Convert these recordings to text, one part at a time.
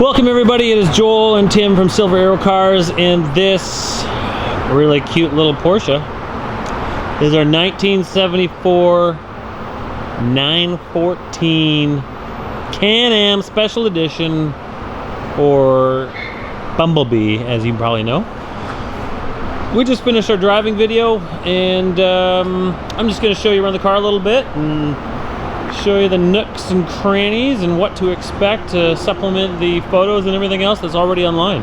Welcome everybody, it is Joel and Tim from Silver Arrow Cars, and this really cute little Porsche is our 1974 914 Can-Am Special Edition, or Bumblebee, as you probably know. We just finished our driving video, and I'm just going to show you around the car a little bit and show you the nooks and crannies and what to expect to supplement the photos and everything else that's already online.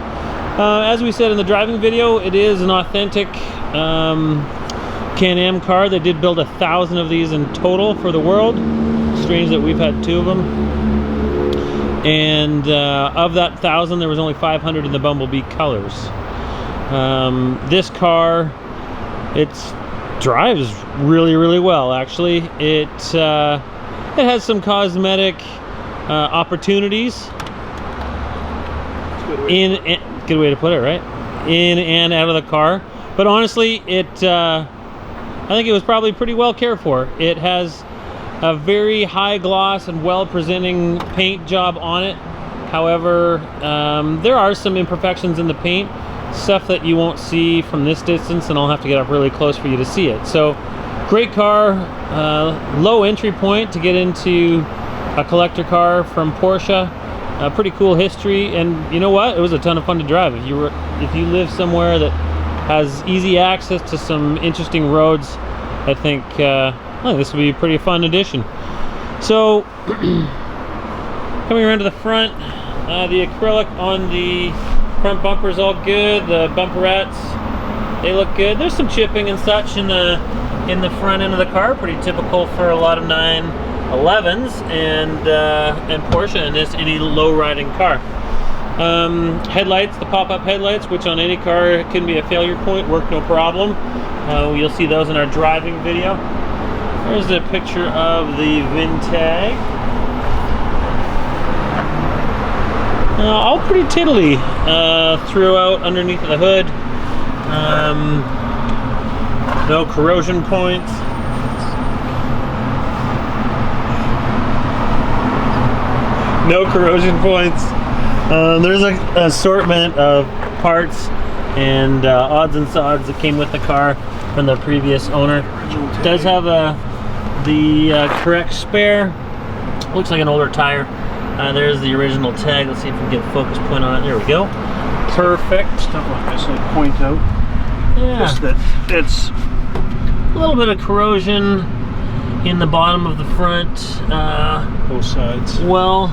As we said in the driving video, it is an authentic Can-Am car. They did build 1,000 of these in total for the world. Strange that we've had 2 of them. And of that 1,000, there was only 500 in the Bumblebee colors. This car, it drives really well, actually. It has some cosmetic opportunities. Good way to put it, right? In and out of the car. But honestly, I think it was probably pretty well cared for. It has a very high gloss and well presenting paint job on it. However, there are some imperfections in the paint, stuff that you won't see from this distance, and I'll have to get up really close for you to see it. So, great car, low entry point to get into a collector car from Porsche. Pretty cool history, and you know what? It was a ton of fun to drive. If you live somewhere that has easy access to some interesting roads, I think this would be a pretty fun addition. So, coming around to the front, the acrylic on the front bumper is all good. The bumperettes, they look good. There's some chipping and such in the front end of the car, pretty typical for a lot of 911s and Porsche, and any low riding car. Headlights, the pop-up headlights, which on any car can be a failure point, work no problem. You'll see those in our driving video. There's a picture of the VIN tag. All pretty tiddly throughout underneath of the hood. No corrosion points. No corrosion points. There's an assortment of parts and odds and sods that came with the car from the previous owner. It does have the correct spare. Looks like an older tire. There's the original tag. Let's see if we can get a focus point on it. There we go. Perfect. Stuff like this, like point out. Yeah. Just that it's a little bit of corrosion in the bottom of the front. both sides. Well,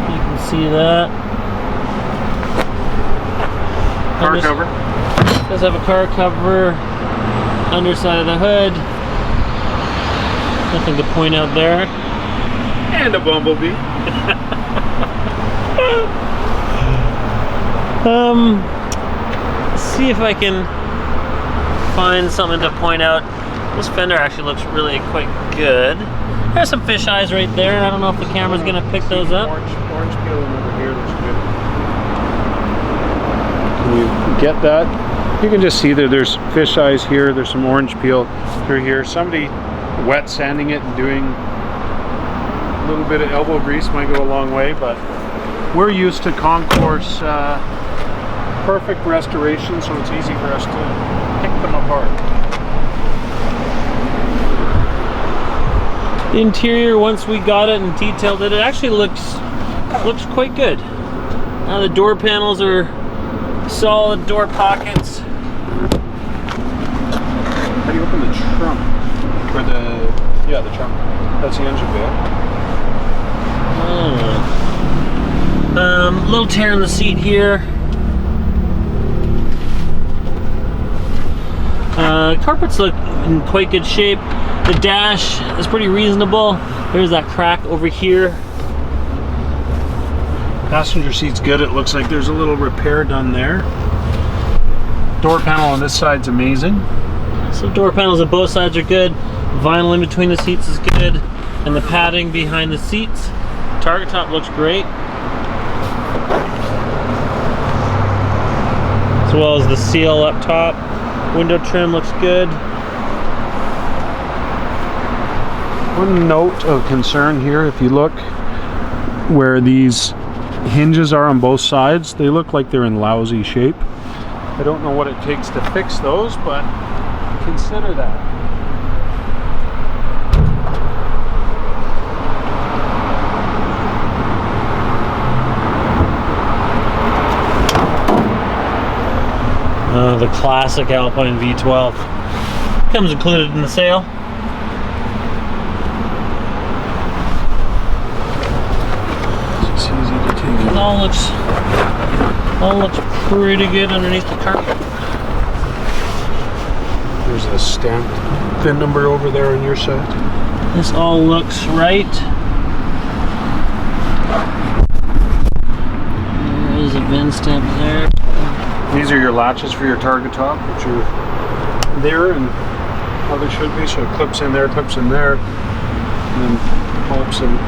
you can see that. Car cover. Does have a car cover. Underside of the hood. Nothing to point out there. And a Bumblebee. See if I can find something to point out. This fender actually looks really quite good. There's some fish eyes right there. I don't know if the camera's gonna pick those up. Orange peel over here looks good. Can you get that? You can just see there's fish eyes here. There's some orange peel through here. Somebody wet sanding it and doing a little bit of elbow grease might go a long way, but we're used to concourse perfect restoration, so it's easy for us to pick them apart. The interior, once we got it and detailed it, it actually looks quite good. Now the door panels are solid door pockets. How do you open the trunk? Or the trunk. That's the engine bay. Little tear in the seat here. Carpets look in quite good shape. The dash is pretty reasonable. There's that crack over here. Passenger seat's good. It looks like there's a little repair done there. Door panel on this side's amazing. So door panels on both sides are good. Vinyl in between the seats is good. And the padding behind the seats. Target top looks great. As well as the seal up top. Window trim looks good. One note of concern here, if you look, where these hinges are on both sides, they look like they're in lousy shape. I don't know what it takes to fix those, but consider that. The classic Alpine V12 comes included in the sale. It's easy to take. It all looks pretty good underneath the carpet. There's a stamped VIN number over there on your side. This all looks right. There is a VIN stamp there. These are your latches for your target top, which are there and how they should be. So it clips in there, and then pops in.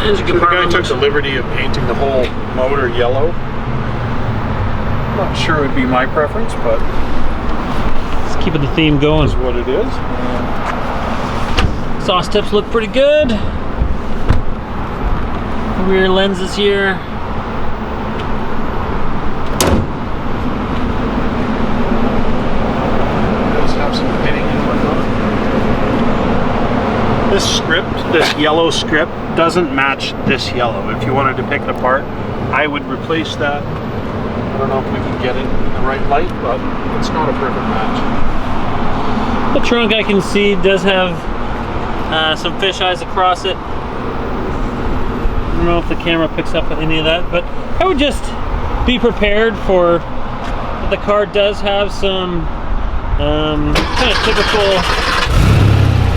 There's a So the guy took the liberty of painting the whole motor yellow. Not sure it would be my preference, but It's keeping the theme going. is what it is. Exhaust tips look pretty good. Rear lenses here. Does have some pitting and whatnot. This script, this yellow script, doesn't match this yellow. If you wanted to pick it apart, I would replace that. I don't know if we can get it in the right light, but it's not a perfect match. The trunk I can see does have some fish eyes across it. I don't know if the camera picks up any of that, but I would just be prepared for the car does have some kind of typical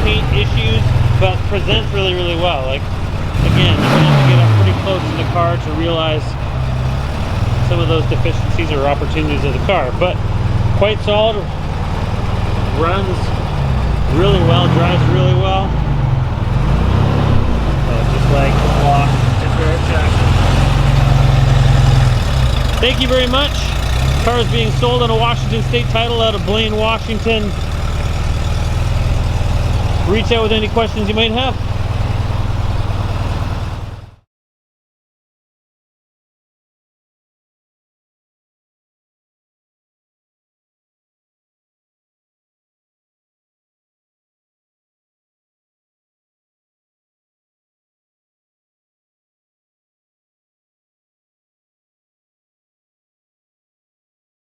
paint issues, but presents really, really well. Like, again, you're gonna have to get up pretty close to the car to realize some of those deficiencies or opportunities of the car. But quite solid, runs really well, drives really well. Just like the block Jackson. Thank you very much. Car is being sold on a Washington State title out of Blaine, Washington. Reach out with any questions you might have.